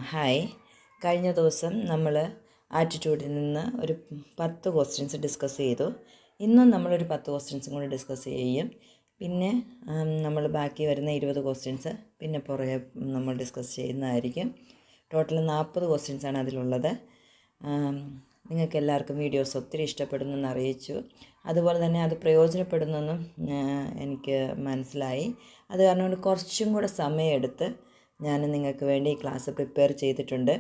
Hi. കഴിഞ്ഞ ദിവസം നമ്മൾ ആറ്റിറ്റ്യൂഡിൽ നിന്ന് ഒരു 10 ക്വസ്റ്റ്യൻസ് ഡിസ്കസ് ചെയ്തു. ഇന്നും നമ്മളൊരു 10 ക്വസ്റ്റ്യൻസും കൂടി ഡിസ്കസ് ചെയ്യും. പിന്നെ നമ്മൾ ബാക്കി വരുന്ന 20 ക്വസ്റ്റ്യൻസ് പിന്നെ പുറകെ നമ്മൾ ഡിസ്കസ് ചെയ്യുന്നതായിരിക്കും. ടോട്ടൽ 40 ക്വസ്റ്റ്യൻസാണ് അതിലുള്ളത്. നിങ്ങൾക്ക് എല്ലാവർക്കും വീഡിയോസ് ഒത്തിരി ഇഷ്ടപ്പെടുന്നെന്ന് അറിയിച്ചു. അതുപോലെ തന്നെ അത് പ്രയോജനപ്പെടുന്നെന്നും എനിക്ക് മനസ്സിലായി. അത് കാരണം കൊണ്ട് കുറച്ചും കൂടെ സമയമെടുത്ത് ഞാൻ നിങ്ങൾക്ക് വേണ്ടി ഈ ക്ലാസ് പ്രിപ്പയർ ചെയ്തിട്ടുണ്ട്.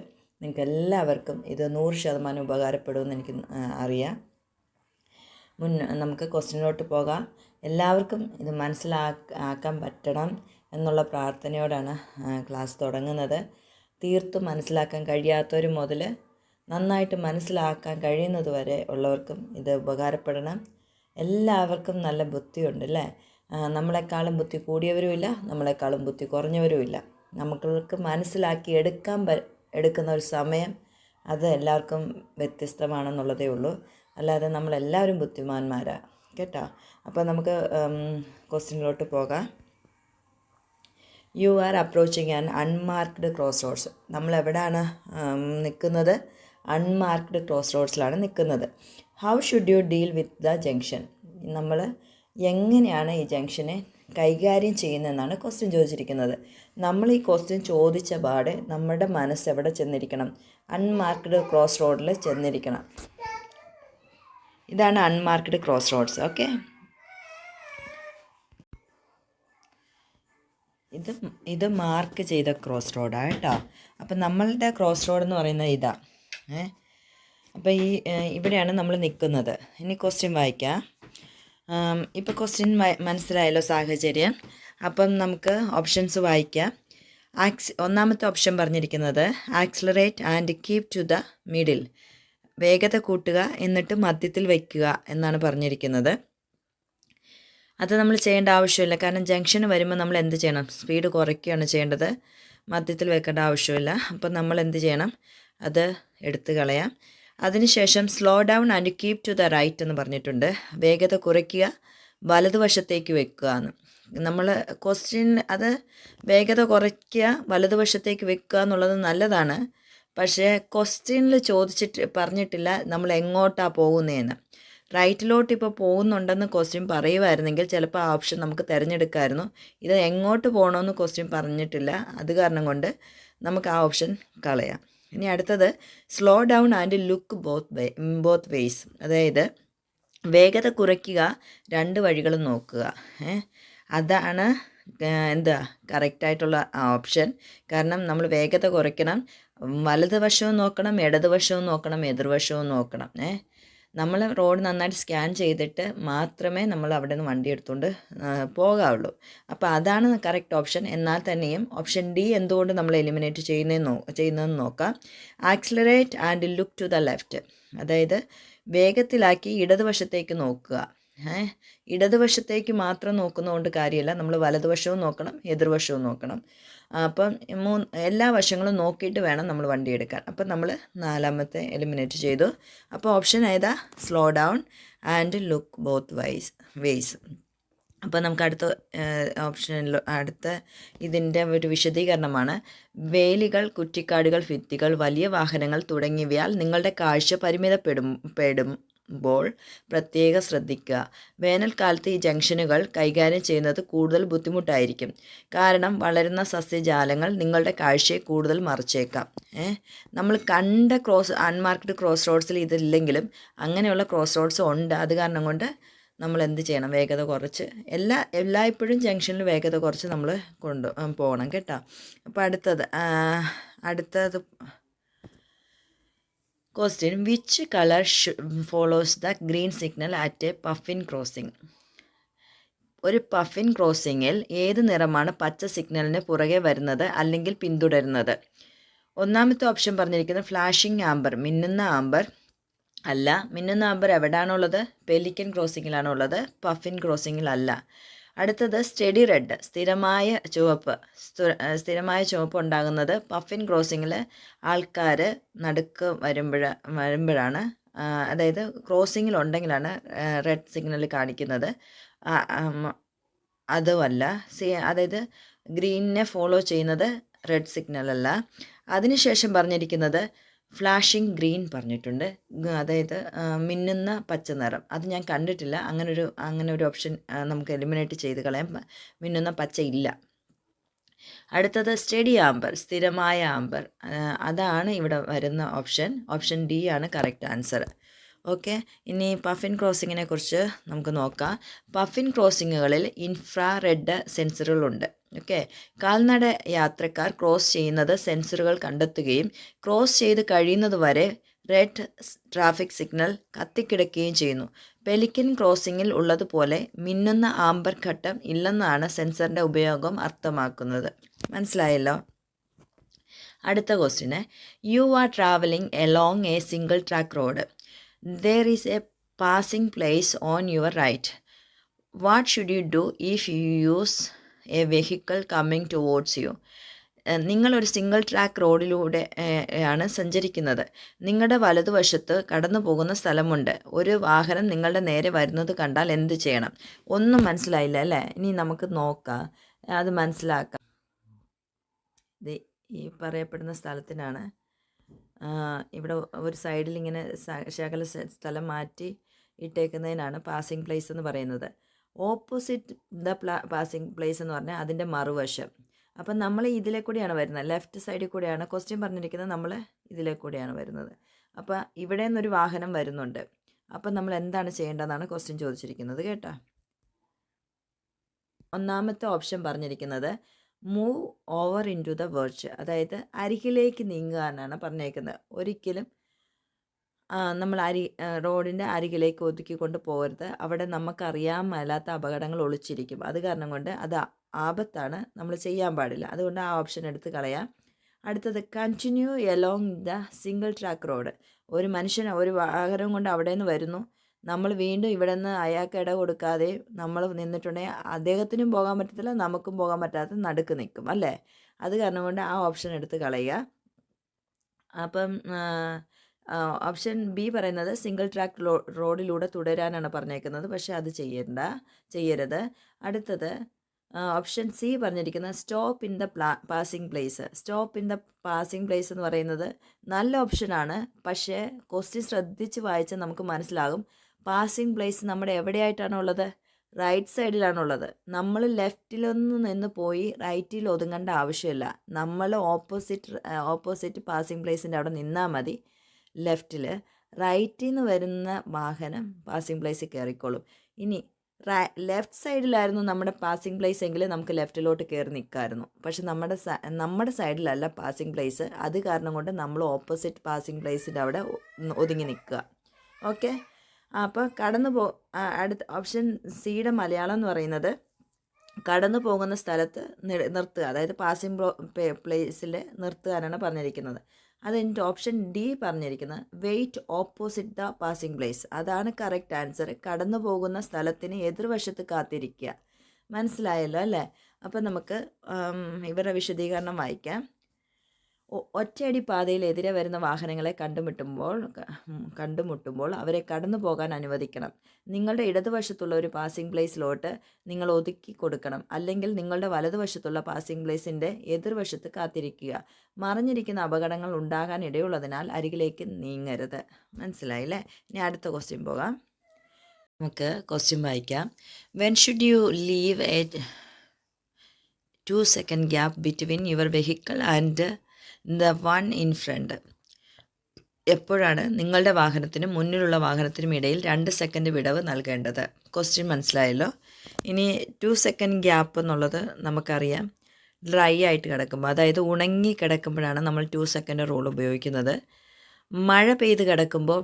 നിങ്ങൾക്ക് എല്ലാവർക്കും ഇത് 100% ഉപകാരപ്പെടുമെന്ന് എനിക്ക് അറിയാം. നമുക്ക് ക്വസ്റ്റ്യനിലോട്ട് പോകാം. എല്ലാവർക്കും ഇത് മനസ്സിലാക്കാൻ പറ്റണം എന്നുള്ള പ്രാർത്ഥനയോടാണ് ക്ലാസ് തുടങ്ങുന്നത്. തീർത്തും മനസ്സിലാക്കാൻ കഴിയാത്തവർ മുതൽ നന്നായിട്ട് മനസ്സിലാക്കാൻ കഴിയുന്നത് വരെ ഉള്ളവർക്കും ഇത് ഉപകാരപ്പെടണം. എല്ലാവർക്കും നല്ല ബുദ്ധിയുണ്ട് അല്ലേ? നമ്മളെക്കാളും ബുദ്ധി കൂടിയവരുമില്ല, നമ്മളെക്കാളും ബുദ്ധി കുറഞ്ഞവരുമില്ല. നമുക്ക് മനസ്സിലാക്കി എടുക്കുന്ന ഒരു സമയം അത് എല്ലാവർക്കും വ്യത്യസ്തമാണെന്നുള്ളതേ ഉള്ളൂ. അല്ലാതെ നമ്മളെല്ലാവരും ബുദ്ധിമാന്മാരാണ് കേട്ടോ. അപ്പോൾ നമുക്ക് ക്വസ്റ്റ്യനിലോട്ട് പോകാം. You are approaching an unmarked cross roads. നമ്മളെവിടെയാണ് നിൽക്കുന്നത്? അൺമാർക്ക്ഡ് ക്രോസ് റോഡ്സിലാണ് നിൽക്കുന്നത്. How should you deal with the junction? നമ്മൾ എങ്ങനെയാണ് ഈ ജംഗ്ഷനെ കൈകാര്യം ചെയ്യുന്നതെന്നാണ് ക്വസ്റ്റ്യൻ ചോദിച്ചിരിക്കുന്നത്. നമ്മൾ ഈ ക്വസ്റ്റ്യൻ ചോദിച്ച പാടെ നമ്മുടെ മനസ്സ് എവിടെ ചെന്നിരിക്കണം? അൺമാർക്ക്ഡ് ക്രോസ് റോഡിൽ ചെന്നിരിക്കണം. ഇതാണ് അൺമാർക്ക്ഡ് ക്രോസ് റോഡ്സ്. ഓക്കെ, ഇത് മാർക്ക് ചെയ്ത ക്രോസ് റോഡാണ് കേട്ടോ. അപ്പം നമ്മളുടെ ക്രോസ് റോഡ് എന്ന് പറയുന്നത് ഇതാ. അപ്പോൾ ഇവിടെയാണ് നമ്മൾ നിൽക്കുന്നത്. ഇനി ക്വസ്റ്റ്യൻ വായിക്കാം. ഇപ്പോൾ ക്വസ്റ്റ്യൻ മനസ്സിലായല്ലോ സാഹചര്യം. അപ്പം നമുക്ക് ഓപ്ഷൻസ് വായിക്കാം. ഒന്നാമത്തെ ഓപ്ഷൻ പറഞ്ഞിരിക്കുന്നത് accelerate and keep to the middle. വേഗത കൂട്ടുക എന്നിട്ട് മധ്യത്തിൽ വയ്ക്കുക എന്നാണ് പറഞ്ഞിരിക്കുന്നത്. അത് നമ്മൾ ചെയ്യേണ്ട ആവശ്യമില്ല. കാരണം ജംഗ്ഷന് വരുമ്പോൾ നമ്മൾ എന്ത് ചെയ്യണം? സ്പീഡ് കുറയ്ക്കുകയാണ് ചെയ്യേണ്ടത്. മധ്യത്തിൽ വെക്കേണ്ട ആവശ്യമില്ല. അപ്പം നമ്മൾ എന്ത് ചെയ്യണം? അത് എടുത്തു കളയാം. അതിനുശേഷം slow down and keep to the right എന്ന് പറഞ്ഞിട്ടുണ്ട്. വേഗത കുറയ്ക്കുക, വലതുവശത്തേക്ക് വെക്കുക എന്ന്. നമ്മൾ ക്വസ്റ്റ്യൻ അത് വേഗത കുറയ്ക്കുക, വലതുവശത്തേക്ക് വെക്കുക എന്നുള്ളത് നല്ലതാണ്. പക്ഷേ ക്വസ്റ്റ്യനിൽ പറഞ്ഞിട്ടില്ല നമ്മൾ എങ്ങോട്ടാണ് പോകുന്നതെന്ന്. റൈറ്റിലോട്ട് ഇപ്പോൾ പോകുന്നുണ്ടെന്ന് ക്വസ്റ്റ്യൻ പറയുമായിരുന്നെങ്കിൽ ചിലപ്പോൾ ആ ഓപ്ഷൻ നമുക്ക് തിരഞ്ഞെടുക്കാമായിരുന്നു. ഇത് എങ്ങോട്ട് പോകണമെന്ന് ക്വസ്റ്റ്യൻ പറഞ്ഞിട്ടില്ല. അത് കാരണം കൊണ്ട് നമുക്ക് ആ ഓപ്ഷൻ കളയാം. ഇനി അടുത്തത് slow down and look both ways. അതായത് വേഗത കുറയ്ക്കുക, രണ്ട് വഴികളും നോക്കുക. അതാണ് എന്താ കറക്റ്റായിട്ടുള്ള ഓപ്ഷൻ. കാരണം നമ്മൾ വേഗത കുറയ്ക്കണം, വലതുവശവും നോക്കണം, ഇടതുവശവും നോക്കണം, എതിർവശവും നോക്കണം. നമ്മൾ റോഡ് നന്നായിട്ട് സ്കാൻ ചെയ്തിട്ട് മാത്രമേ നമ്മൾ അവിടെ നിന്ന് വണ്ടി എടുത്തുകൊണ്ട് പോകാവുള്ളൂ. അപ്പോൾ അതാണ് കറക്റ്റ് ഓപ്ഷൻ. എന്നാൽ തന്നെയും ഓപ്ഷൻ ഡി എന്തുകൊണ്ട് നമ്മൾ എലിമിനേറ്റ് ചെയ്യുന്നതെന്ന് നോക്കാം. Accelerate and look to the left. അതായത് വേഗത്തിലാക്കി ഇടതുവശത്തേക്ക് നോക്കുക. ഇടതുവശത്തേക്ക് മാത്രം നോക്കുന്നതുകൊണ്ട് കാര്യമില്ല, നമ്മൾ വലതുവശവും നോക്കണം, എതിർവശവും നോക്കണം. അപ്പം എല്ലാ വശങ്ങളും നോക്കിയിട്ട് വേണം നമ്മൾ വണ്ടി എടുക്കാൻ. അപ്പം നമ്മൾ നാലാമത്തെ എലിമിനേറ്റ് ചെയ്തു. അപ്പോൾ ഓപ്ഷൻ ഏതാ? Slow down and look both ways. അപ്പോൾ നമുക്ക് അടുത്ത ഇതിൻ്റെ ഒരു വിശദീകരണമാണ്. വേലികൾ, കുറ്റിക്കാടുകൾ, ഭിത്തികൾ, വലിയ വാഹനങ്ങൾ തുടങ്ങിയവയാൽ നിങ്ങളുടെ കാഴ്ച പരിമിതപ്പെടുമ്പോൾ പ്രത്യേകം ശ്രദ്ധിക്കുക. വേനൽക്കാലത്ത് ഈ ജംഗ്ഷനുകൾ കൈകാര്യം ചെയ്യുന്നത് കൂടുതൽ ബുദ്ധിമുട്ടായിരിക്കും. കാരണം വളരുന്ന സസ്യജാലങ്ങൾ നിങ്ങളുടെ കാഴ്ചയെ കൂടുതൽ മറച്ചേക്കാം. നമ്മൾ കണ്ട അൺമാർക്ക്ഡ് ക്രോസ് റോഡ്സിൽ ഇതില്ലെങ്കിലും അങ്ങനെയുള്ള ക്രോസ് റോഡ്സ് ഉണ്ട്. അത് കാരണം കൊണ്ട് നമ്മൾ എന്ത് ചെയ്യണം? വേഗത കുറച്ച് എല്ലായ്പ്പോഴും ജംഗ്ഷനിൽ വേഗത കുറച്ച് നമ്മൾ പോകണം കേട്ടോ. അപ്പോൾ അടുത്തത് question which colour follows the green signal at A puffin crossing? ഒരു പഫിൻ ക്രോസിങ്ങിൽ ഏത് നിറമാണ് പച്ച സിഗ്നലിന് പുറകെ വരുന്നത് അല്ലെങ്കിൽ പിന്തുടരുന്നത്? ഒന്നാമത്തെ ഓപ്ഷൻ പറഞ്ഞിരിക്കുന്നത് ഫ്ലാഷിംഗ് ആംബർ, മിന്നുന്ന ആംബർ അല്ല. മിന്നുന്ന ആംബർ എവിടെയാണുള്ളത്? പെലിക്കൻ ക്രോസിങ്ങിലാണുള്ളത്, പഫിൻ ക്രോസിങ്ങിലല്ല. അടുത്തത് സ്റ്റഡി റെഡ്, സ്ഥിരമായ ചുവപ്പ് ഉണ്ടാകുന്നത് പഫിൻ ക്രോസിങ്ങിൽ ആൾക്കാർ നടുക്ക് വരുമ്പോഴാണ്. അതായത് ക്രോസിങ്ങിലുണ്ടെങ്കിലാണ് റെഡ് സിഗ്നൽ കാണിക്കുന്നത്. അതുമല്ല, അതായത് ഗ്രീനിനെ ഫോളോ ചെയ്യുന്നത് റെഡ് സിഗ്നൽ അല്ല. അതിനുശേഷം പറഞ്ഞിരിക്കുന്നത് ഫ്ലാഷിംഗ് ഗ്രീൻ പറഞ്ഞിട്ടുണ്ട്, അതായത് മിന്നുന്ന പച്ച നിറം. അത് ഞാൻ കണ്ടിട്ടില്ല, അങ്ങനെ ഒരു ഓപ്ഷൻ നമുക്ക് എലിമിനേറ്റ് ചെയ്ത് കളയാം. മിന്നുന്ന പച്ച ഇല്ല. അടുത്തത് സ്റ്റഡി ആംബർ, സ്ഥിരമായ ആംബർ, അതാണ് ഇവിടെ വരുന്ന ഓപ്ഷൻ ഡി ആണ് കറക്റ്റ് ആൻസർ. ഓക്കെ, ഇനി പഫിൻ ക്രോസിങ്ങിനെ കുറിച്ച് നമുക്ക് നോക്കാം. പഫിൻ ക്രോസിങ്ങുകളിൽ ഇൻഫ്രാറെഡ് സെൻസറുകളുണ്ട്. ഓക്കെ, കാൽനട യാത്രക്കാർ ക്രോസ് ചെയ്യുന്നത് സെൻസറുകൾ കണ്ടെത്തുകയും ക്രോസ് ചെയ്ത് കഴിയുന്നത് വരെ റെഡ് ട്രാഫിക് സിഗ്നൽ കത്തിക്കിടക്കുകയും ചെയ്യുന്നു. പെലിക്കൻ ക്രോസിങ്ങിൽ ഉള്ളതുപോലെ മിന്നുന്ന ആംബർ ഘട്ടം ഇല്ലെന്നാണ് സെൻസറിൻ്റെ ഉപയോഗം അർത്ഥമാക്കുന്നത്. മനസ്സിലായല്ലോ? അടുത്ത question, you are travelling along A single track road. There is a passing place on your right. What should you do if you use a vehicle coming towards you? നിങ്ങളൊരു single track റോഡിലൂടെ ആണ് സഞ്ചരിക്കുന്നത്. നിങ്ങളുടെ വലതുവശത്ത് കടന്നു പോകുന്ന സ്ഥലമുണ്ട്. ഒരു വാഹനം നിങ്ങളുടെ നേരെ വരുന്നത് കണ്ടാൽ എന്ത് ചെയ്യണം? ഒന്നും മനസ്സിലായില്ല അല്ലേ? ഇനി നമുക്ക് നോക്കാം, അത് മനസ്സിലാക്കാം. ഇത് ഈ പറയപ്പെടുന്ന സ്ഥലത്തിനാണ്. ഇവിടെ ഒരു സൈഡിൽ ഇങ്ങനെ ശകല സ്ഥലം മാറ്റി ഇട്ടേക്കുന്നതിനാണ് പാസിംഗ് പ്ലേസ് എന്ന് പറയുന്നത്. ഓപ്പോസിറ്റ് ദ പാസിംഗ് പ്ലേസ് എന്ന് പറഞ്ഞാൽ അതിൻ്റെ മറുവശം. അപ്പം നമ്മൾ ഇതിലെ കൂടിയാണ് വരുന്നത്, ലെഫ്റ്റ് സൈഡിൽ കൂടെയാണ് ക്വസ്റ്റ്യൻ പറഞ്ഞിരിക്കുന്നത്, നമ്മൾ ഇതിലെ കൂടെയാണ് വരുന്നത്. അപ്പോൾ ഇവിടെ നിന്നൊരു വാഹനം വരുന്നുണ്ട്. അപ്പം നമ്മൾ എന്താണ് ചെയ്യേണ്ടതെന്നാണ് ക്വസ്റ്റ്യൻ ചോദിച്ചിരിക്കുന്നത് കേട്ടോ. ഒന്നാമത്തെ ഓപ്ഷൻ പറഞ്ഞിരിക്കുന്നത് move over into the verge, അതായത് അരികിലേക്ക് നീങ്ങുക എന്നാണ് പറഞ്ഞേക്കുന്നത്. ഒരിക്കലും നമ്മൾ റോഡിൻ്റെ അരികിലേക്ക് ഒതുക്കിക്കൊണ്ട് പോകരുത്. അവിടെ നമുക്കറിയാൻ മേലാത്ത അപകടങ്ങൾ ഒളിച്ചിരിക്കും. അത് കാരണം കൊണ്ട് അത് ആപത്താണ്, നമ്മൾ ചെയ്യാൻ പാടില്ല. അതുകൊണ്ട് ആ ഓപ്ഷൻ എടുത്ത് കളയാം. അടുത്തത് continue along the single track road. ഒരു മനുഷ്യൻ ഒരു വാഹനം കൊണ്ട് അവിടെ നിന്ന് വരുന്നു, നമ്മൾ വീണ്ടും ഇവിടെ നിന്ന് അയാൾക്ക് ഇട കൊടുക്കാതെ നമ്മൾ നിന്നിട്ടുണ്ടെങ്കിൽ അദ്ദേഹത്തിനും പോകാൻ പറ്റത്തില്ല, നമുക്കും പോകാൻ പറ്റാത്ത നടുക്ക് നിൽക്കും അല്ലേ? അത് കാരണം കൊണ്ട് ആ ഓപ്ഷൻ എടുത്ത് കളയുക. അപ്പം ഓപ്ഷൻ ബി പറയുന്നത് സിംഗിൾ ട്രാക്ക് റോഡിലൂടെ തുടരാനാണ് പറഞ്ഞേക്കുന്നത്, പക്ഷേ അത് ചെയ്യരുത്. അടുത്തത് ഓപ്ഷൻ സി പറഞ്ഞിരിക്കുന്നത് stop in the passing place. Stop in the passing place എന്ന് പറയുന്നത് നല്ല ഓപ്ഷനാണ്, പക്ഷേ ക്വസ്റ്റ്യൻ ശ്രദ്ധിച്ച് വായിച്ചാൽ നമുക്ക് മനസ്സിലാകും പാസിംഗ് പ്ലേസ് നമ്മുടെ എവിടെയായിട്ടാണുള്ളത്? റൈറ്റ് സൈഡിലാണുള്ളത്. നമ്മൾ ലെഫ്റ്റിലൊന്ന് നിന്ന് പോയി റൈറ്റിൽ ഒതുങ്ങേണ്ട ആവശ്യമില്ല. നമ്മൾ ഓപ്പോസിറ്റ് പാസിംഗ് പ്ലേസിൻ്റെ അവിടെ നിന്നാൽ മതി. ലെഫ്റ്റിൽ റൈറ്റിൽ നിന്ന് വരുന്ന വാഹനം പാസിംഗ് പ്ലേസിൽ കയറിക്കോളും. ഇനി ലെഫ്റ്റ് സൈഡിലായിരുന്നു നമ്മുടെ പാസിംഗ് പ്ലേസ് എങ്കിൽ നമുക്ക് ലെഫ്റ്റിലോട്ട് കയറി നിൽക്കാമായിരുന്നു. പക്ഷെ നമ്മുടെ സൈഡിലല്ല പാസിംഗ് പ്ലേസ്. അത് കാരണം കൊണ്ട് നമ്മൾ ഓപ്പോസിറ്റ് പാസിംഗ് പ്ലേസിൻ്റെ അവിടെ ഒതുങ്ങി നിൽക്കുക. ഓക്കെ, അപ്പോൾ അടുത്ത ഓപ്ഷൻ സിയുടെ മലയാളം എന്ന് പറയുന്നത് കടന്നു പോകുന്ന സ്ഥലത്ത് നിർത്തുക, അതായത് പാസിംഗ് പ്ലേസിൽ നിർത്തുകയാണ് പറഞ്ഞിരിക്കുന്നത്. അത് കഴിഞ്ഞിട്ട് ഓപ്ഷൻ ഡി പറഞ്ഞിരിക്കുന്നത് wait opposite the passing place. അതാണ് കറക്റ്റ് ആൻസർ. കടന്നു പോകുന്ന സ്ഥലത്തിന് എതിർവശത്ത് കാത്തിരിക്കുക. മനസ്സിലായല്ലോ അല്ലേ? അപ്പം നമുക്ക് ഇവരുടെ വിശദീകരണം വായിക്കാം. ഒറ്റയടി പാതയിൽ എതിരെ വരുന്ന വാഹനങ്ങളെ കണ്ടുമുട്ടുമ്പോൾ അവരെ കടന്നു പോകാൻ അനുവദിക്കണം. നിങ്ങളുടെ ഇടതുവശത്തുള്ള ഒരു പാസിംഗ് പ്ലേസിലോട്ട് നിങ്ങൾ ഒതുക്കി കൊടുക്കണം. അല്ലെങ്കിൽ നിങ്ങളുടെ വലതുവശത്തുള്ള പാസിംഗ് പ്ലേസിൻ്റെ എതിർവശത്ത് കാത്തിരിക്കുക. മറിഞ്ഞിരിക്കുന്ന അപകടങ്ങൾ ഉണ്ടാകാൻ ഇടയുള്ളതിനാൽ അരികിലേക്ക് നീങ്ങരുത്. മനസ്സിലായില്ലേ? ഇനി അടുത്ത ക്വസ്റ്റ്യൻ പോകാം. നമുക്ക് ക്വസ്റ്റ്യൻ വായിക്കാം. When should you leave a 2 second gap between your vehicle and the one in front. എപ്പോഴാണ് നിങ്ങളുടെ വാഹനത്തിനും മുന്നിലുള്ള വാഹനത്തിനും ഇടയിൽ 2 സെക്കൻഡ് വിടവ് നൽകേണ്ടത്? ക്വസ്റ്റ്യൻ മനസ്സിലായല്ലോ. ഇനി 2 സെക്കൻഡ് ഗ്യാപ്പ് എന്നുള്ളത് നമുക്കറിയാം, ഡ്രൈ ആയിട്ട് കിടക്കുമ്പോൾ, അതായത് ഉണങ്ങി കിടക്കുമ്പോഴാണ് നമ്മൾ 2 സെക്കൻഡ് റൂൾ ഉപയോഗിക്കുന്നത്. മഴ പെയ്ത് കിടക്കുമ്പോൾ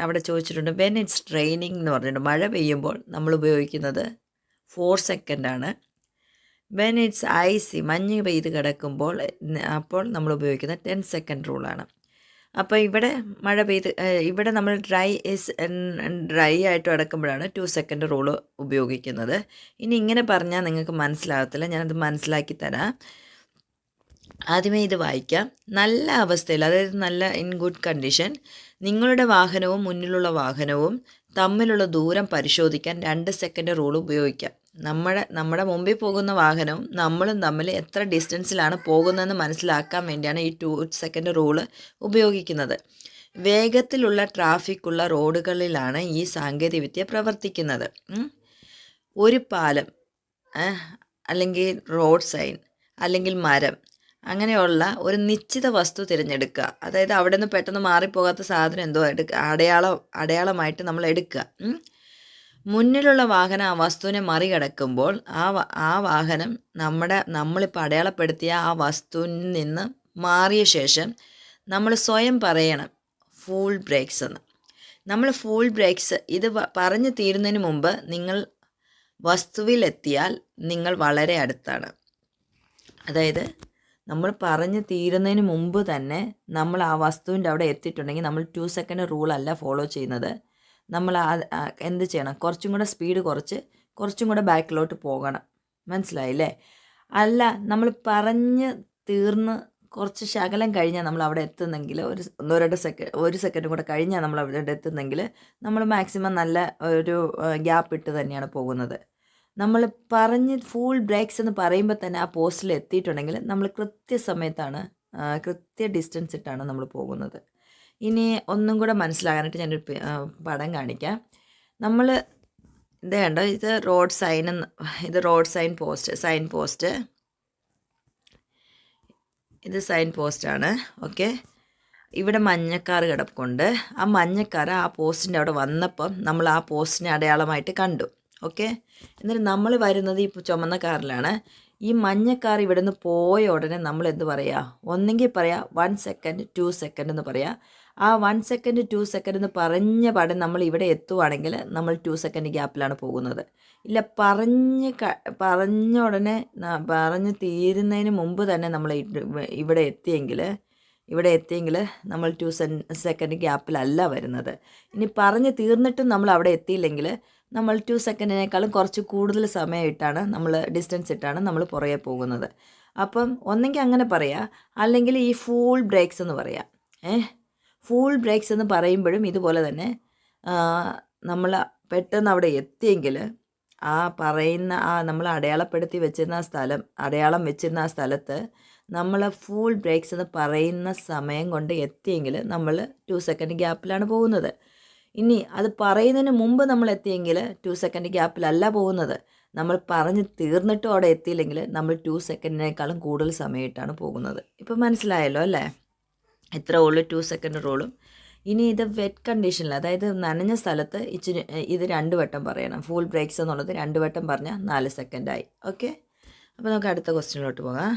അവിടെ ചോദിച്ചിട്ടുണ്ട് വെൻ ഇറ്റ്സ് റെയിനിങ് എന്ന് പറഞ്ഞിട്ടുണ്ട്. മഴ പെയ്യുമ്പോൾ നമ്മൾ ഉപയോഗിക്കുന്നത് 4 സെക്കൻഡാണ്. വെൻ ഇറ്റ്സ് ഐസി, മഞ്ഞ് പെയ്ത് കിടക്കുമ്പോൾ അപ്പോൾ നമ്മൾ ഉപയോഗിക്കുന്നത് 10 സെക്കൻഡ് റൂളാണ്. അപ്പോൾ ഇവിടെ നമ്മൾ ഡ്രൈ ആയിട്ട് കിടക്കുമ്പോഴാണ് 2 സെക്കൻഡ് റൂള് ഉപയോഗിക്കുന്നത്. ഇനി ഇങ്ങനെ പറഞ്ഞാൽ നിങ്ങൾക്ക് മനസ്സിലാകത്തില്ല, ഞാനത് മനസ്സിലാക്കി തരാം. ആദ്യമേ ഇത് വായിക്കാം. നല്ല അവസ്ഥയിൽ, അതായത് നല്ല ഇൻ ഗുഡ് കണ്ടീഷൻ, നിങ്ങളുടെ വാഹനവും മുന്നിലുള്ള വാഹനവും തമ്മിലുള്ള ദൂരം പരിശോധിക്കാൻ 2 സെക്കൻഡ് റൂൾ ഉപയോഗിക്കാം. നമ്മുടെ മുമ്പിൽ പോകുന്ന വാഹനവും നമ്മളും തമ്മിൽ എത്ര ഡിസ്റ്റൻസിലാണ് പോകുന്നതെന്ന് മനസ്സിലാക്കാൻ വേണ്ടിയാണ് ഈ 2 സെക്കൻഡ് റൂള് ഉപയോഗിക്കുന്നത്. വേഗത്തിലുള്ള ട്രാഫിക്കുള്ള റോഡുകളിലാണ് ഈ സാങ്കേതികവിദ്യ പ്രവർത്തിക്കുന്നത്. ഒരു പാലം, അല്ലെങ്കിൽ റോഡ് സൈൻ, അല്ലെങ്കിൽ മരം, അങ്ങനെയുള്ള ഒരു നിശ്ചിത വസ്തു തിരഞ്ഞെടുക്കുക. അതായത് അവിടെ നിന്ന് പെട്ടെന്ന് മാറിപ്പോകാത്ത സാധനം എന്തോ അടയാളമായിട്ട് നമ്മൾ എടുക്കുക. മുന്നിലുള്ള വാഹനം ആ വസ്തുവിനെ മറികടക്കുമ്പോൾ ആ വാഹനം നമ്മളിപ്പോൾ അടയാളപ്പെടുത്തിയ ആ വസ്തുവിൽ നിന്ന് മാറിയ ശേഷം നമ്മൾ സ്വയം പറയണം ഫുൾ ബ്രേക്സ് എന്ന്. നമ്മൾ ഫുൾ ബ്രേക്സ് ഇത് പറഞ്ഞു തീരുന്നതിന് മുമ്പ് നിങ്ങൾ വസ്തുവിലെത്തിയാൽ നിങ്ങൾ വളരെ അടുത്താണ്. അതായത് നമ്മൾ പറഞ്ഞു തീരുന്നതിന് മുമ്പ് തന്നെ നമ്മൾ ആ വസ്തുവിൻ്റെ അവിടെ എത്തിയിട്ടുണ്ടെങ്കിൽ നമ്മൾ 2 സെക്കൻഡ് റൂളല്ല ഫോളോ ചെയ്യുന്നത്. നമ്മൾ എന്ത് ചെയ്യണം? കുറച്ചും കൂടെ സ്പീഡ് കുറച്ചും കൂടെ ബാക്കിലോട്ട് പോകണം. മനസ്സിലായില്ലേ? അല്ല, നമ്മൾ പറഞ്ഞ് തീർന്ന് കുറച്ച് ശകലം കഴിഞ്ഞാൽ നമ്മൾ അവിടെ എത്തുന്നെങ്കിൽ ഒരു സെക്കൻഡ് കൂടെ കഴിഞ്ഞാൽ നമ്മൾ അവിടെ എത്തുന്നെങ്കിൽ നമ്മൾ മാക്സിമം നല്ല ഒരു ഗ്യാപ്പ് ഇട്ട് തന്നെയാണ് പോകുന്നത്. നമ്മൾ പറഞ്ഞ് ഫുൾ ബ്രേക്സ് എന്ന് പറയുമ്പോൾ തന്നെ ആ പോസ്റ്റിൽ എത്തിയിട്ടുണ്ടെങ്കിൽ നമ്മൾ കൃത്യസമയത്താണ് കൃത്യ ഡിസ്റ്റൻസ് ഇട്ടാണ് നമ്മൾ പോകുന്നത്. ഇനി ഒന്നും കൂടെ മനസ്സിലാകാനായിട്ട് ഞാനൊരു പടം കാണിക്കാം. നമ്മൾ ഇത് കണ്ടോ, ഇത് റോഡ് സൈൻ പോസ്റ്റ്, ഇത് സൈൻ പോസ്റ്റാണ്. ഓക്കെ, ഇവിടെ മഞ്ഞക്കാർ കിടപ്പുണ്ട്. ആ മഞ്ഞക്കാർ ആ പോസ്റ്റിൻ്റെ അവിടെ വന്നപ്പം നമ്മൾ ആ പോസ്റ്റിനെ അടയാളമായിട്ട് കണ്ടു. ഓക്കെ, എന്നിട്ട് നമ്മൾ വരുന്നത് ഇപ്പോൾ ചുമന്ന കാറിലാണ്. ഈ മഞ്ഞ കാർ ഇവിടെ നിന്ന് പോയ ഉടനെ നമ്മൾ എന്ത് പറയുക? ഒന്നെങ്കിൽ പറയാം 1 സെക്കൻഡ് 2 സെക്കൻഡ് എന്ന് പറയാം. ആ 1 സെക്കൻഡ് 2 സെക്കൻഡ് എന്ന് പറഞ്ഞ പാടെ നമ്മൾ ഇവിടെ എത്തുവാണെങ്കിൽ നമ്മൾ 2 സെക്കൻഡ് ഗ്യാപ്പിലാണ് പോകുന്നത്. ഇല്ല, പറഞ്ഞ ഉടനെ പറഞ്ഞ് തീരുന്നതിന് മുമ്പ് തന്നെ നമ്മൾ ഇവിടെ എത്തിയെങ്കിൽ നമ്മൾ 2 സെക്കൻഡ് ഗ്യാപ്പിലല്ല വരുന്നത്. ഇനി പറഞ്ഞ് തീർന്നിട്ടും നമ്മൾ അവിടെ എത്തിയില്ലെങ്കിൽ നമ്മൾ 2 സെക്കൻഡിനേക്കാളും കുറച്ച് കൂടുതൽ സമയം ഡിസ്റ്റൻസ് ഇട്ടാണ് നമ്മൾ പുറകെ പോകുന്നത്. അപ്പം ഒന്നെങ്കിൽ അങ്ങനെ പറയാം, അല്ലെങ്കിൽ ഈ ഫുൾ ബ്രേക്സ് എന്ന് പറയാം. ഫുൾ ബ്രേക്സ് എന്ന് പറയുമ്പോഴും ഇതുപോലെ തന്നെ നമ്മൾ പെട്ടെന്ന് അവിടെ എത്തിയെങ്കിൽ നമ്മൾ അടയാളം വെച്ചിരുന്ന ആ സ്ഥലത്ത് നമ്മൾ ഫുൾ ബ്രേക്സ് എന്ന് പറയുന്ന സമയം കൊണ്ട് എത്തിയെങ്കിൽ നമ്മൾ 2 സെക്കൻഡ് ഗ്യാപ്പിലാണ് പോകുന്നത്. ഇനി അത് പറയുന്നതിന് മുമ്പ് നമ്മൾ എത്തിയെങ്കിൽ 2 സെക്കൻഡ് ഗ്യാപ്പിലല്ല പോകുന്നത്. നമ്മൾ പറഞ്ഞ് തീർന്നിട്ടും അവിടെ എത്തിയില്ലെങ്കിൽ നമ്മൾ 2 സെക്കൻഡിനേക്കാളും കൂടുതൽ സമയമായിട്ടാണ് പോകുന്നത്. ഇപ്പം മനസ്സിലായല്ലോ അല്ലേ? ഇത്ര ഉള്ളൂ 2 സെക്കൻഡ് റൂളും. ഇനി ഇത് വെറ്റ് കണ്ടീഷനിൽ, അതായത് നനഞ്ഞ സ്ഥലത്ത് ഇത് 2 വട്ടം പറയണം. ഫുൾ ബ്രേക്സ് എന്നുള്ളത് 2 വട്ടം പറഞ്ഞാൽ 4 സെക്കൻഡായി. ഓക്കെ, അപ്പോൾ നമുക്ക് അടുത്ത ക്വസ്റ്റ്യനിലോട്ട് പോകാം.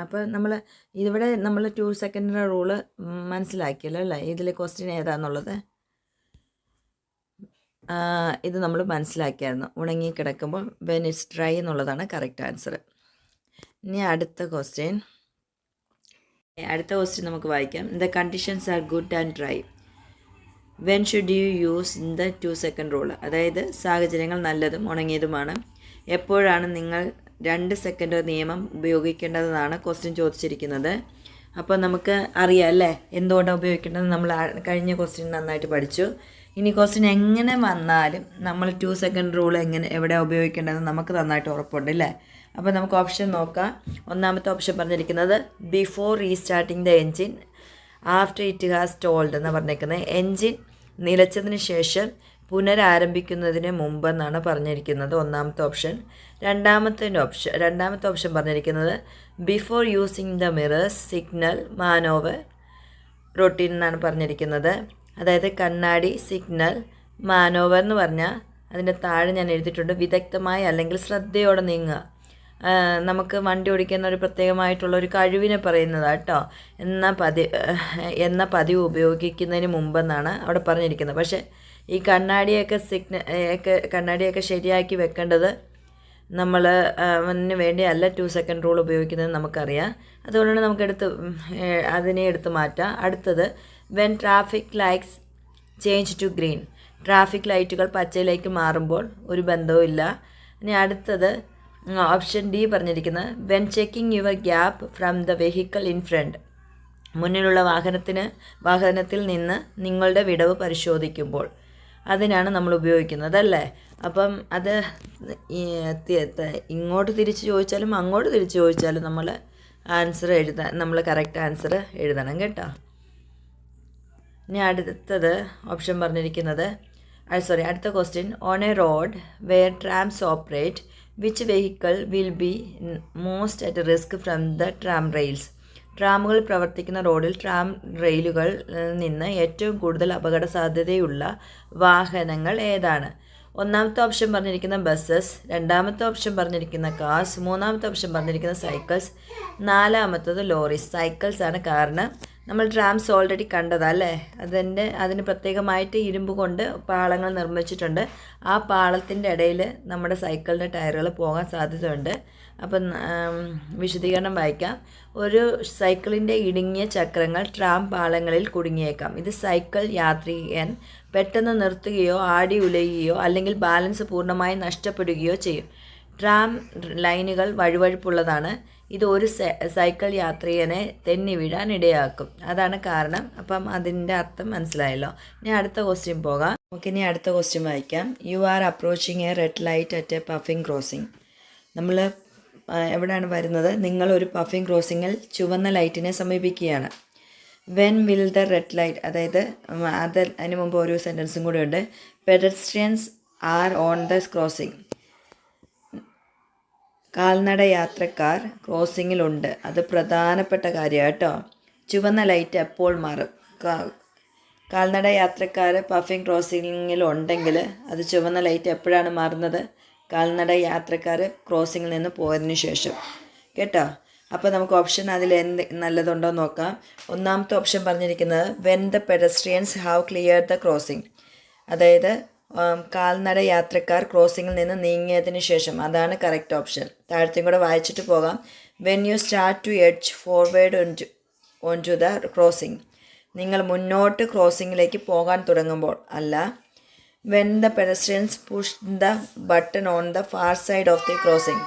അപ്പോൾ ഇവിടെ നമ്മൾ 2 സെക്കൻഡിൻ്റെ റൂള് മനസ്സിലാക്കിയല്ലോ അല്ലേ? ഇതിലെ ക്വസ്റ്റ്യൻ ഏതാണെന്നുള്ളത് ഇത് നമ്മൾ മനസ്സിലാക്കിയായിരുന്നു. ഉണങ്ങിക്കിടക്കുമ്പോൾ വെൻ ഇറ്റ്സ് ഡ്രൈ എന്നുള്ളതാണ് കറക്റ്റ് ആൻസർ. ഇനി അടുത്ത ക്വസ്റ്റ്യൻ നമുക്ക് വായിക്കാം. The conditions are good and dry. When should you use in the 2 second rule? അതായത് സാഹചര്യങ്ങൾ നല്ലതും ഉണങ്ങിയതുമാണ്. എപ്പോഴാണ് നിങ്ങൾ 2 സെക്കൻഡ് നിയമം ഉപയോഗിക്കേണ്ടതെന്നാണ് ക്വസ്റ്റ്യൻ ചോദിച്ചിരിക്കുന്നത്. അപ്പോൾ നമുക്ക് അറിയാം അല്ലേ എന്തുകൊണ്ടാണ് ഉപയോഗിക്കേണ്ടത്? നമ്മൾ കഴിഞ്ഞ ക്വസ്റ്റ്യൻ നന്നായിട്ട് പഠിച്ചു. ഇനി ക്വസ്റ്റ്യൻ എങ്ങനെ വന്നാലും നമ്മൾ 2 സെക്കൻഡ് റൂൾ എവിടെ ഉപയോഗിക്കേണ്ടതെന്ന് നമുക്ക് നന്നായിട്ട് ഉറപ്പുണ്ട് അല്ലേ? അപ്പോൾ നമുക്ക് ഓപ്ഷൻ നോക്കാം. ഒന്നാമത്തെ ഓപ്ഷൻ പറഞ്ഞിരിക്കുന്നത് before restarting the engine after it has stalled എന്ന് പറഞ്ഞിരിക്കുന്നത്. എൻജിൻ നിലച്ചതിന് ശേഷം പുനരാരംഭിക്കുന്നതിന് മുമ്പെന്നാണ് പറഞ്ഞിരിക്കുന്നത് ഒന്നാമത്തെ ഓപ്ഷൻ. രണ്ടാമത്തെ ഓപ്ഷൻ പറഞ്ഞിരിക്കുന്നത് before using the mirrors signal മാനോവർ routine എന്നാണ് പറഞ്ഞിരിക്കുന്നത്. അതായത് കണ്ണാടി സിഗ്നൽ മാനോവർ എന്ന് പറഞ്ഞാൽ അതിൻ്റെ താഴെ ഞാൻ എഴുതിയിട്ടുണ്ട് വിദഗ്ധമായി അല്ലെങ്കിൽ ശ്രദ്ധയോടെ നീങ്ങുക. നമുക്ക് വണ്ടി ഓടിക്കുന്ന ഒരു പ്രത്യേകമായിട്ടുള്ള ഒരു കഴിവിനെ പറയുന്നതാണ് കേട്ടോ. എന്ന പതിവ് ഉപയോഗിക്കുന്നതിന് മുമ്പെന്നാണ് അവിടെ പറഞ്ഞിരിക്കുന്നത്. പക്ഷേ ഈ കണ്ണാടിയൊക്കെ ശരിയാക്കി വെക്കേണ്ടത് നമ്മൾ വേണ്ടിയല്ല 2 സെക്കൻഡ് റൂൾ ഉപയോഗിക്കുന്നത് നമുക്കറിയാം. അതുകൊണ്ടാണ് നമുക്ക് അതിനെ എടുത്ത് മാറ്റാം. അടുത്തത് when traffic lights change to green. Traffic ലൈറ്റുകൾ പച്ചയിലേക്ക് മാറുമ്പോൾ ഒരു ബന്ധവും ഇല്ല. ഇനി അടുത്തത് ഓപ്ഷൻ ഡി പറഞ്ഞിരിക്കുന്നത് when checking your gap from the vehicle in front. മുന്നിലുള്ള വാഹനത്തിൽ നിന്ന് നിങ്ങളുടെ വിടവ് പരിശോധിക്കുമ്പോൾ. അതിനാണ് നമ്മൾ ഉപയോഗിക്കുന്നത് അല്ലേ. അപ്പം അത് ഇങ്ങോട്ട് തിരിച്ച് ചോദിച്ചാലും അങ്ങോട്ട് തിരിച്ച് ചോദിച്ചാലും നമ്മൾ കറക്റ്റ് ആൻസർ എഴുതണം കേട്ടോ. ഇനി അടുത്തത് ഓപ്ഷൻ പറഞ്ഞിരിക്കുന്നത് അടുത്ത question, on a road where trams operate which vehicle will be most at risk from the tram rails. ട്രാമുകൾ പ്രവർത്തിക്കുന്ന റോഡിൽ ട്രാം റെയിലുകളിൽ നിന്ന് ഏറ്റവും കൂടുതൽ അപകട സാധ്യതയുള്ള വാഹനങ്ങൾ ഏതാണ്? ഒന്നാമത്തെ ഓപ്ഷൻ പറഞ്ഞിരിക്കുന്ന ബസ്സസ്, രണ്ടാമത്തെ ഓപ്ഷൻ പറഞ്ഞിരിക്കുന്ന കാർസ്, മൂന്നാമത്തെ ഓപ്ഷൻ പറഞ്ഞിരിക്കുന്ന സൈക്കിൾസ്, നാലാമത്തത് ലോറീസ്. സൈക്കിൾസ് ആണ്, കാരണം നമ്മൾ ട്രാംസ് ഓൾറെഡി കണ്ടതല്ലേ. അതിന് പ്രത്യേകമായിട്ട് ഇരുമ്പ് കൊണ്ട് പാളങ്ങൾ നിർമ്മിച്ചിട്ടുണ്ട്. ആ പാളത്തിൻ്റെ ഇടയിൽ നമ്മുടെ സൈക്കിളിൻ്റെ ടയറുകൾ പോകാൻ സാധ്യതയുണ്ട്. അപ്പം വിശദീകരണം വായിക്കാം. ഒരു സൈക്കിളിൻ്റെ ഇടുങ്ങിയ ചക്രങ്ങൾ ട്രാം പാളങ്ങളിൽ കുടുങ്ങിയേക്കാം. ഇത് സൈക്കിൾ യാത്രികൻ പെട്ടെന്ന് നിർത്തുകയോ ആടി ഉലയുകയോ അല്ലെങ്കിൽ ബാലൻസ് പൂർണ്ണമായി നഷ്ടപ്പെടുകയോ ചെയ്യും. ട്രാം ലൈനുകൾ വഴുവഴുപ്പുള്ളതാണ്. ഇത് ഒരു സൈക്കിൾ യാത്രികനെ തെന്നി വീഴാൻ ഇടയാക്കും. അതാണ് കാരണം. അപ്പം അതിൻ്റെ അർത്ഥം മനസ്സിലായല്ലോ. ഇനി അടുത്ത ക്വസ്റ്റ്യൻ പോകാം. ഇനി അടുത്ത ക്വസ്റ്റ്യൻ വായിക്കാം. You are approaching a red light at a puffin crossing. നമ്മൾ എവിടെയാണ് വരുന്നത്? നിങ്ങളൊരു പഫിംഗ് ക്രോസിങ്ങിൽ ചുവന്ന ലൈറ്റിനെ സമീപിക്കുകയാണ്. When will the red light, അതായത് അതിന് മുമ്പ് ഒരു സെൻറ്റൻസും കൂടെ ഉണ്ട്. Pedestrians are on the crossing. കാൽനട യാത്രക്കാർ ക്രോസിങ്ങിലുണ്ട്. അത് പ്രധാനപ്പെട്ട കാര്യമാണ് കേട്ടോ. ചുവന്ന ലൈറ്റ് എപ്പോൾ മാറും? കാൽനട യാത്രക്കാർ പഫിംഗ് ക്രോസിങ്ങിലുണ്ടെങ്കിൽ അത് ചുവന്ന ലൈറ്റ് എപ്പോഴാണ് മാറുന്നത്? കാൽനട യാത്രക്കാർ ക്രോസിങ്ങിൽ നിന്ന് പോയതിനു ശേഷം കേട്ടോ. അപ്പോൾ നമുക്ക് ഓപ്ഷൻ അതിൽ എന്ത് നല്ലതുണ്ടോ നോക്കാം. ഒന്നാമത്തെ ഓപ്ഷൻ പറഞ്ഞിരിക്കുന്നത് when the pedestrians have clear the crossing, അതായത് കാൽനട യാത്രക്കാർ ക്രോസിങ്ങിൽ നിന്ന് നീങ്ങിയതിന് ശേഷം. അതാണ് കറക്റ്റ് ഓപ്ഷൻ. താഴത്തെയും കൂടെ വായിച്ചിട്ട് പോകാം. When you start to edge forward onto the crossing, നിങ്ങൾ മുന്നോട്ട് ക്രോസിങ്ങിലേക്ക് പോകാൻ തുടങ്ങുമ്പോൾ. അല്ല, when the pedestrians push the button on the far side of the crossing,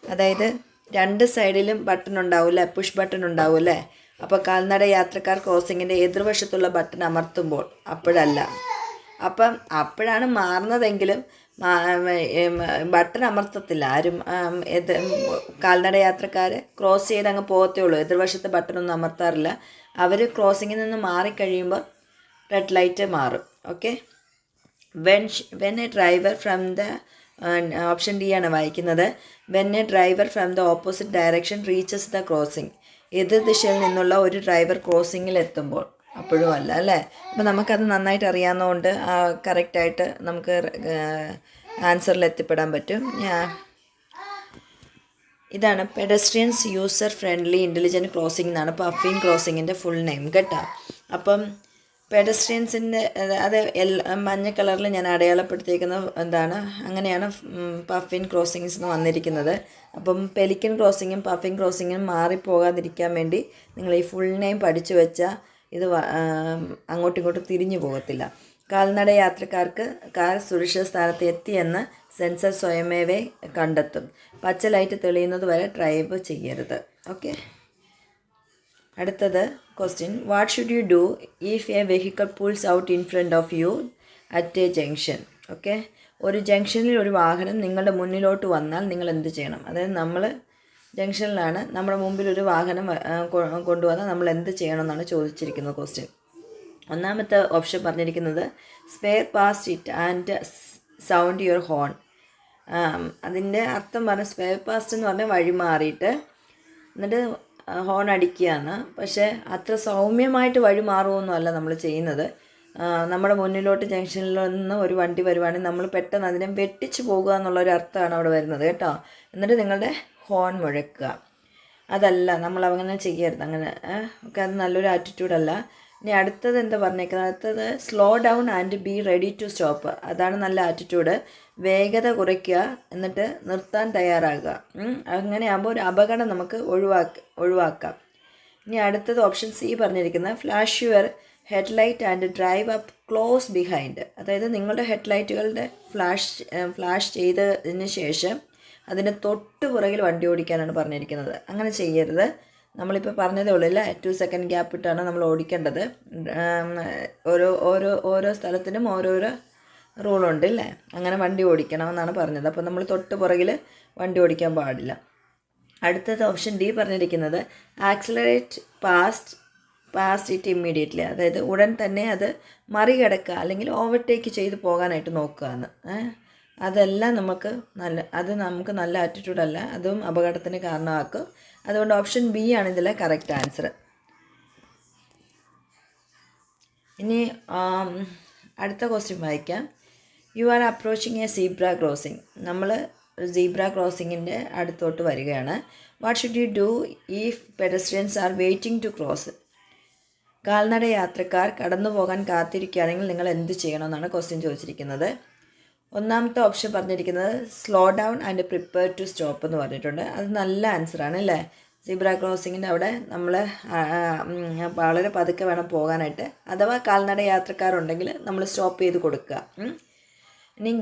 അതായത് രണ്ട് സൈഡിലും ബട്ടൺ ഉണ്ടാവില്ലേ, പുഷ് ബട്ടൺ ഉണ്ടാവില്ലേ. അപ്പോൾ കാൽനട യാത്രക്കാർ ക്രോസിങ്ങിൻ്റെ എതിർവശത്തുള്ള ബട്ടൺ അമർത്തുമ്പോൾ. അപ്പോഴല്ല. അപ്പം അപ്പോഴാണ് മാറുന്നതെങ്കിലും ബട്ടൺ അമർത്തത്തില്ല ആരും. കാൽനട യാത്രക്കാർ ക്രോസ് ചെയ്ത് അങ്ങ് പോകത്തേ ഉള്ളൂ. എതിർവശത്തെ ബട്ടണൊന്നും അമർത്താറില്ല. അവർ ക്രോസിങ്ങിൽ നിന്ന് മാറിക്കഴിയുമ്പോൾ റെഡ് ലൈറ്റ് മാറും. Okay. When A driver from the option D ആണ് വായിക്കുന്നത്. When A driver from the opposite direction reaches the crossing, എതിർ ദിശയിൽ നിന്നുള്ള ഒരു ഡ്രൈവർ ക്രോസിങ്ങിൽ എത്തുമ്പോൾ. അപ്പോഴും അല്ല അല്ലേ. അപ്പോൾ നമുക്കത് നന്നായിട്ട് അറിയാവുന്നതുകൊണ്ട് കറക്റ്റായിട്ട് നമുക്ക് ആൻസറിൽ എത്തിപ്പെടാൻ പറ്റും. ഇതാണ് pedestrians user friendly intelligent crossing എന്നാണ് പഫിംഗ് ക്രോസിങ്ങിൻ്റെ ഫുൾ നെയിം കേട്ടോ. അപ്പം പെഡസ്ട്രിയൻസിൻ്റെ അത് മഞ്ഞ കളറിൽ ഞാൻ അടയാളപ്പെടുത്തിയിരിക്കുന്ന എന്താണ്, അങ്ങനെയാണ് പഫിംഗ് ക്രോസിങ്സ് എന്ന് വന്നിരിക്കുന്നത്. അപ്പം പെലിക്കൻ ക്രോസിങ്ങും പഫിംഗ് ക്രോസിങ്ങും മാറിപ്പോകാതിരിക്കാൻ വേണ്ടി നിങ്ങൾ ഈ ഫുൾ നെയിം പഠിച്ചു വെച്ചാൽ ഇത് അങ്ങോട്ടും ഇങ്ങോട്ടും തിരിഞ്ഞു പോകത്തില്ല. കാൽനട യാത്രക്കാർക്ക് കാർ സുരക്ഷിത സ്ഥാനത്ത് എത്തിയെന്ന് സെൻസർ സ്വയമേവേ കണ്ടെത്തും. പച്ച ലൈറ്റ് തെളിയുന്നത് വരെ ഡ്രൈവ് ചെയ്യരുത്. ഓക്കെ. അടുത്തത് question, what should you do if a vehicle pulls out in front of you at a junction. Okay. ഒരു ജംഗ്ഷനിൽ ഒരു വാഹനം നിങ്ങളുടെ മുന്നിലോട്ട് വന്നാൽ നിങ്ങൾ എന്ത് ചെയ്യണം? അതായത് നമ്മൾ ജംഗ്ഷനിലാണ്, നമ്മുടെ മുമ്പിൽ ഒരു വാഹനം കൊണ്ടുവന്നാൽ നമ്മൾ എന്ത് ചെയ്യണം എന്നാണ് ചോദിച്ചിരിക്കുന്നത് ക്വസ്റ്റ്യൻ. ഒന്നാമത്തെ ഓപ്ഷൻ പറഞ്ഞിരിക്കുന്നത് spare past it and sound your horn. അതിൻ്റെ അർത്ഥം പറഞ്ഞാൽ സ്പെയർ പാസ്റ്റ് എന്ന് പറഞ്ഞാൽ വഴി മാറിയിട്ട് എന്നിട്ട് ഹോൺ അടിക്കുകയാണ്. പക്ഷേ അത്ര സൗമ്യമായിട്ട് വഴി മാറുമൊന്നുമല്ല നമ്മൾ ചെയ്യുന്നത്. നമ്മുടെ മുന്നിലോട്ട് ജംഗ്ഷനിൽ നിന്ന് ഒരു വണ്ടി വരുവാണെങ്കിൽ നമ്മൾ പെട്ടെന്ന് അതിനെ വെട്ടിച്ച് പോകുക എന്നുള്ളൊരു അർത്ഥമാണ് അവിടെ വരുന്നത് കേട്ടോ. എന്നിട്ട് നിങ്ങളുടെ ഹോൺ മുഴക്കുക. അതല്ല, നമ്മൾ അങ്ങനെ ചെയ്യരുത്. അങ്ങനെ ഒക്കെ അത് നല്ലൊരു ആറ്റിറ്റ്യൂഡല്ല. ഇനി അടുത്തത് എന്താ പറഞ്ഞേക്കുന്നത്? അടുത്തത് slow down and be ready to stop. അതാണ് നല്ല ആറ്റിറ്റ്യൂഡ്. വേഗത കുറയ്ക്കുക, എന്നിട്ട് നിർത്താൻ തയ്യാറാകുക. അങ്ങനെയാകുമ്പോൾ ഒരു അപകടം നമുക്ക് ഒഴിവാക്കാം. ഇനി അടുത്തത് ഓപ്ഷൻ സി പറഞ്ഞിരിക്കുന്നത് flash your headlight and drive up close behind. അതായത് നിങ്ങളുടെ ഹെഡ്ലൈറ്റുകളുടെ ഫ്ലാഷ് ചെയ്തതിന് ശേഷം അതിന് തൊട്ട് പുറകിൽ വണ്ടി ഓടിക്കാനാണ് പറഞ്ഞിരിക്കുന്നത്. അങ്ങനെ ചെയ്യരുത്. നമ്മളിപ്പോൾ പറഞ്ഞതേ ഉള്ളൂ അല്ലേ, 2 സെക്കൻഡ് ഗ്യാപ്പ് ഇട്ടാണ് നമ്മൾ ഓടിക്കേണ്ടത്. ഓരോ സ്ഥലത്തിനും ഓരോരോ റൂളുണ്ട് അല്ലേ, അങ്ങനെ വണ്ടി ഓടിക്കണമെന്നാണ് പറഞ്ഞത്. അപ്പോൾ നമ്മൾ തൊട്ട് പുറകിൽ വണ്ടി ഓടിക്കാൻ പാടില്ല. അടുത്തത് ഓപ്ഷൻ ഡി പറഞ്ഞിരിക്കുന്നത് ആക്സിലറേറ്റ് പാസ്റ്റ് ഇറ്റ് ഇമ്മീഡിയറ്റ്ലി, അതായത് ഉടൻ തന്നെ അത് മറികടക്കുക അല്ലെങ്കിൽ ഓവർടേക്ക് ചെയ്ത് പോകാനായിട്ട് നോക്കുക എന്ന്. അതെല്ലാം നമുക്ക് നല്ല ആറ്റിറ്റ്യൂഡല്ല, അതും അപകടത്തിന് കാരണമാക്കും. അതുകൊണ്ട് ഓപ്ഷൻ ബി ആണ് ഇതിലെ കറക്റ്റ് ആൻസർ. ഇനി അടുത്ത ക്വസ്റ്റ്യൻ വായിക്കാം. You are approaching a zebra crossing. നമ്മൾ സീബ്ര ക്രോസിങ്ങിൻ്റെ അടുത്തോട്ട് വരികയാണ്. What should you do if pedestrians are waiting to cross? കാൽനട യാത്രക്കാർ കടന്നു പോകാൻ കാത്തിരിക്കുകയാണെങ്കിൽ നിങ്ങൾ എന്ത് ചെയ്യണമെന്നാണ് ക്വസ്റ്റ്യൻ ചോദിച്ചിരിക്കുന്നത്. ഒന്നാമത്തെ ഓപ്ഷൻ പറഞ്ഞിരിക്കുന്നത് slow down and prepare to stop എന്ന് പറഞ്ഞിട്ടുണ്ട്. അത് നല്ല ആൻസറാണ് അല്ലേ. സീബ്ര ക്രോസിങ്ങിൻ്റെ അവിടെ നമ്മൾ വളരെ പതുക്കെ വേണം പോകാനായിട്ട്. അഥവാ കാൽനട യാത്രക്കാരുണ്ടെങ്കിൽ നമ്മൾ സ്റ്റോപ്പ് ചെയ്ത് കൊടുക്കുക. ഇനി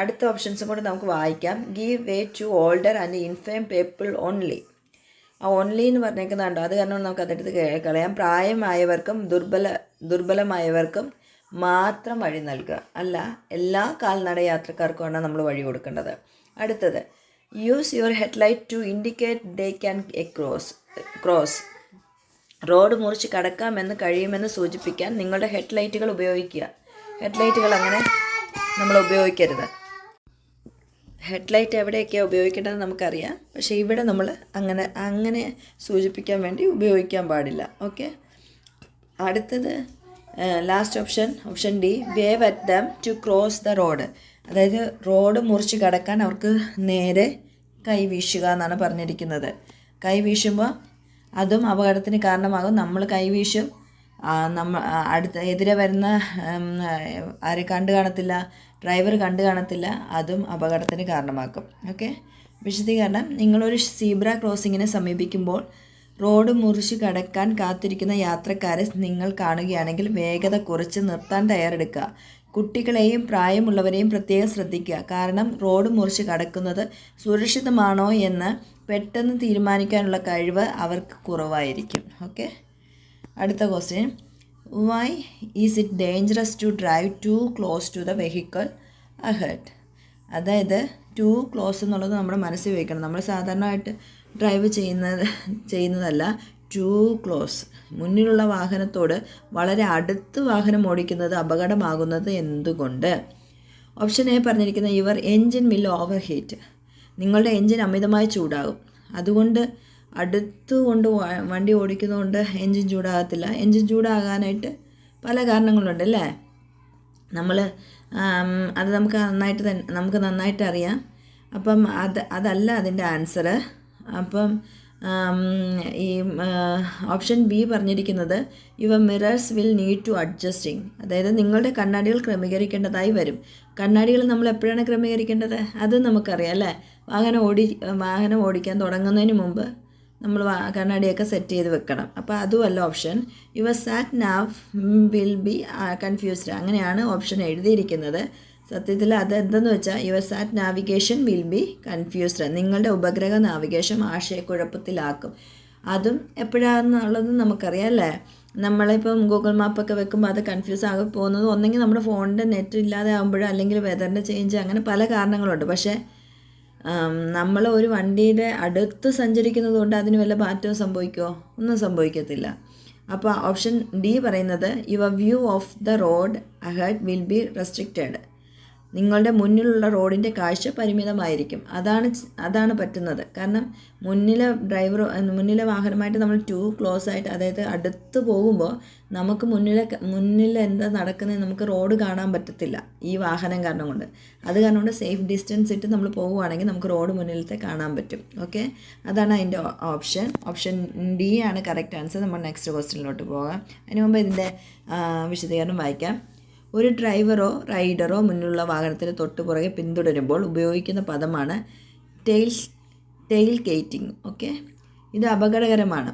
അടുത്ത ഓപ്ഷൻസും കൂടി നമുക്ക് വായിക്കാം. Give way to older and infirm people only. ആ ഓൺലി എന്ന് പറഞ്ഞേക്കുന്നുണ്ടോ, അത് കാരണം നമുക്ക് അതെടുത്ത് കളയാം. പ്രായമായവർക്കും ദുർബലമായവർക്കും മാത്രം വഴി നൽകുക, അല്ല എല്ലാ കാൽനട യാത്രക്കാർക്കുമാണ് നമ്മൾ വഴി കൊടുക്കേണ്ടത്. അടുത്തത് use your headlight to indicate they can cross. Road മുറിച്ച് കടക്കാമെന്ന് കഴിയുമെന്ന് സൂചിപ്പിക്കാൻ നിങ്ങളുടെ ഹെഡ്ലൈറ്റുകൾ ഉപയോഗിക്കുക. ഹെഡ്ലൈറ്റുകൾ അങ്ങനെ നമ്മൾ ഉപയോഗിക്കരുത്. ഹെഡ്ലൈറ്റ് എവിടെയൊക്കെയാണ് ഉപയോഗിക്കേണ്ടത് നമുക്കറിയാം, പക്ഷേ ഇവിടെ നമ്മൾ അങ്ങനെ സൂചിപ്പിക്കാൻ വേണ്ടി ഉപയോഗിക്കാൻ പാടില്ല. ഓക്കെ, അടുത്തത് last option D, wave at them to cross the road. അതായത് റോഡ് മുറിച്ച് കടക്കാൻ അവർക്ക് നേരെ കൈ വീശുക എന്നാണ് പറഞ്ഞിരിക്കുന്നത്. കൈ വീശുമ്പോൾ അതും അപകടത്തിന് കാരണമാകും. നമ്മൾ കൈ വീശും, എതിരെ വരുന്ന ആര് കണ്ടു കാണത്തില്ല, ഡ്രൈവർ കണ്ടു കാണത്തില്ല, അതും അപകടത്തിന് കാരണമാക്കും. ഓക്കെ, വിശദീകരണം. നിങ്ങളൊരു സീബ്ര ക്രോസിങ്ങിനെ സമീപിക്കുമ്പോൾ റോഡ് മുറിച്ച് കടക്കാൻ കാത്തിരിക്കുന്ന യാത്രക്കാരെ നിങ്ങൾ കാണുകയാണെങ്കിൽ വേഗത കുറച്ച് നിർത്താൻ തയ്യാറെടുക്കുക. കുട്ടികളെയും പ്രായമുള്ളവരെയും പ്രത്യേകം ശ്രദ്ധിക്കുക, കാരണം റോഡ് മുറിച്ച് കടക്കുന്നത് സുരക്ഷിതമാണോ എന്ന് പെട്ടെന്ന് തീരുമാനിക്കാനുള്ള കഴിവ് അവർക്ക് കുറവായിരിക്കും. ഓക്കെ, അടുത്ത question. Why is it dangerous to drive too close to the vehicle ahead? അതായത് ടു ക്ലോസ് എന്നുള്ളത് നമ്മുടെ മനസ്സിൽ വയ്ക്കണം. നമ്മൾ സാധാരണയായിട്ട് ഡ്രൈവ് ചെയ്യുന്നതല്ല, ടു ക്ലോസ്. മുന്നിലുള്ള വാഹനത്തോട് വളരെ അടുത്ത് വാഹനം ഓടിക്കുന്നത് അപകടമാകുന്നത് എന്തുകൊണ്ട്? ഓപ്ഷൻ എ പറഞ്ഞിരിക്കുന്നത് your engine will over heat. നിങ്ങളുടെ എൻജിൻ അമിതമായി ചൂടാകും. അതുകൊണ്ട് അടുത്തുകൊണ്ട് വണ്ടി ഓടിക്കുന്നതുകൊണ്ട് എൻജിൻ ചൂടാകത്തില്ല. എൻജിൻ ചൂടാകാനായിട്ട് പല കാരണങ്ങളുണ്ട് അല്ലേ. അത് നമുക്ക് നന്നായിട്ട് അറിയാം. അപ്പം അതല്ല അതിൻ്റെ ആൻസർ. അപ്പം ഈ ഓപ്ഷൻ ബി പറഞ്ഞിരിക്കുന്നത് your mirrors will need to adjusting. അതായത് നിങ്ങളുടെ കണ്ണാടികൾ ക്രമീകരിക്കേണ്ടതായി വരും. കണ്ണാടികൾ നമ്മൾ എപ്പോഴാണ് ക്രമീകരിക്കേണ്ടത്? അത് നമുക്കറിയാം അല്ലേ. വാഹനം ഓടിക്കാൻ തുടങ്ങുന്നതിന് മുമ്പ് നമ്മൾ കണ്ണാടിയൊക്കെ സെറ്റ് ചെയ്ത് വെക്കണം. അപ്പോൾ അതുമല്ല ഓപ്ഷൻ. യുവർ സാറ്റ് നാവ് വിൽ ബി കൺഫ്യൂസ്ഡ്. അങ്ങനെയാണ് ഓപ്ഷൻ എഴുതിയിരിക്കുന്നത്. സത്യത്തിൽ അതെന്തെന്ന് വെച്ചാൽ your SAT navigation will be confused. നിങ്ങളുടെ ഉപഗ്രഹ നാവിഗേഷൻ ആശയക്കുഴപ്പത്തിലാക്കും. അതും എപ്പോഴാണെന്നുള്ളത് നമുക്കറിയാം അല്ലേ. നമ്മളിപ്പം ഗൂഗിൾ മാപ്പൊക്കെ വെക്കുമ്പോൾ അത് കൺഫ്യൂസ് ആകെ പോകുന്നത് ഒന്നെങ്കിൽ നമ്മുടെ ഫോണിൻ്റെ നെറ്റ് ഇല്ലാതെ ആകുമ്പോഴോ അല്ലെങ്കിൽ വെതറിൻ്റെ ചേഞ്ച്, അങ്ങനെ പല കാരണങ്ങളുണ്ട്. പക്ഷേ നമ്മൾ ഒരു വണ്ടിയുടെ അടുത്ത് സഞ്ചരിക്കുന്നത് കൊണ്ട് അതിന് വല്ല മാറ്റവും സംഭവിക്കുമോ? ഒന്നും സംഭവിക്കത്തില്ല. അപ്പോൾ ഓപ്ഷൻ ഡി പറയുന്നത് your view of the road ahead will be restricted. നിങ്ങളുടെ മുന്നിലുള്ള റോഡിൻ്റെ കാഴ്ച പരിമിതമായിരിക്കും. അതാണ് പറ്റുന്നത്. കാരണം മുന്നിലെ വാഹനമായിട്ട് നമ്മൾ ടു ക്ലോസ് ആയിട്ട്, അതായത് അടുത്ത് പോകുമ്പോൾ നമുക്ക് മുന്നിൽ എന്താ നടക്കുന്നത് നമുക്ക് റോഡ് കാണാൻ പറ്റത്തില്ല ഈ വാഹനം കാരണം കൊണ്ട്. അത് കാരണം കൊണ്ട് സേഫ് ഡിസ്റ്റൻസ് ഇട്ട് നമ്മൾ പോകുവാണെങ്കിൽ നമുക്ക് റോഡ് മുന്നിലത്തെ കാണാൻ പറ്റും. ഓക്കെ, അതാണ് അതിൻ്റെ ഓപ്ഷൻ ഡി ആണ് കറക്റ്റ് ആൻസർ. നമ്മൾ നെക്സ്റ്റ് ക്വസ്റ്റ്യനിലോട്ട് പോകാം. അതിന് മുമ്പ് ഇതിൻ്റെ വിശദീകരണം വായിക്കാം. ഒരു ഡ്രൈവറോ റൈഡറോ മുന്നിലുള്ള വാഹനത്തിന് തൊട്ടുപുറകെ പിന്തുടരുമ്പോൾ ഉപയോഗിക്കുന്ന പദമാണ് ടെയിൽ ഗേറ്റിംഗ്. ഓക്കെ, ഇത് അപകടകരമാണ്.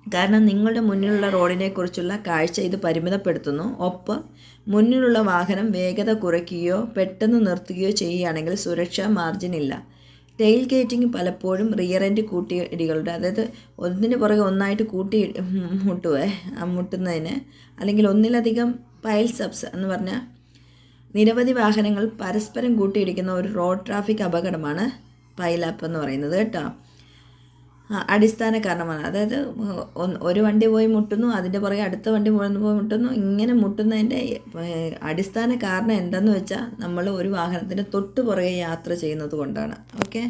കാരണം നിങ്ങളുടെ മുന്നിലുള്ള റോഡിനെക്കുറിച്ചുള്ള കാഴ്ച ഇത് പരിമിതപ്പെടുത്തുന്നു. ഒപ്പം മുന്നിലുള്ള വാഹനം വേഗത കുറയ്ക്കുകയോ പെട്ടെന്ന് നിർത്തുകയോ ചെയ്യുകയാണെങ്കിൽ സുരക്ഷാ മാർജിൻ ഇല്ല. ടെയിൽ ഗേറ്റിംഗ് പലപ്പോഴും റിയർ എൻഡ് കൂട്ടിയിടികളുടെ, അതായത് ഒന്നിന് പുറകെ ഒന്നായിട്ട് മുട്ടുന്നതിന്, അല്ലെങ്കിൽ ഒന്നിലധികം പൈൽസ് അപ്സ് എന്ന് പറഞ്ഞാൽ നിരവധി വാഹനങ്ങൾ പരസ്പരം കൂട്ടിയിടിക്കുന്ന ഒരു റോഡ് ട്രാഫിക് അപകടമാണ് പൈലാപ്പ് എന്ന് പറയുന്നത് കേട്ടോ. അടിസ്ഥാന കാരണമാണ്. അതായത് ഒരു വണ്ടി പോയി മുട്ടുന്നു, അതിൻ്റെ പുറകെ അടുത്ത വണ്ടി പോയി മുട്ടുന്നു. ഇങ്ങനെ മുട്ടുന്നതിൻ്റെ അടിസ്ഥാന കാരണം എന്താണെന്ന് വെച്ചാൽ നമ്മൾ ഒരു വാഹനത്തിൻ്റെ തൊട്ട് പുറകെ യാത്ര ചെയ്യുന്നത് കൊണ്ടാണ്. ഓക്കെ.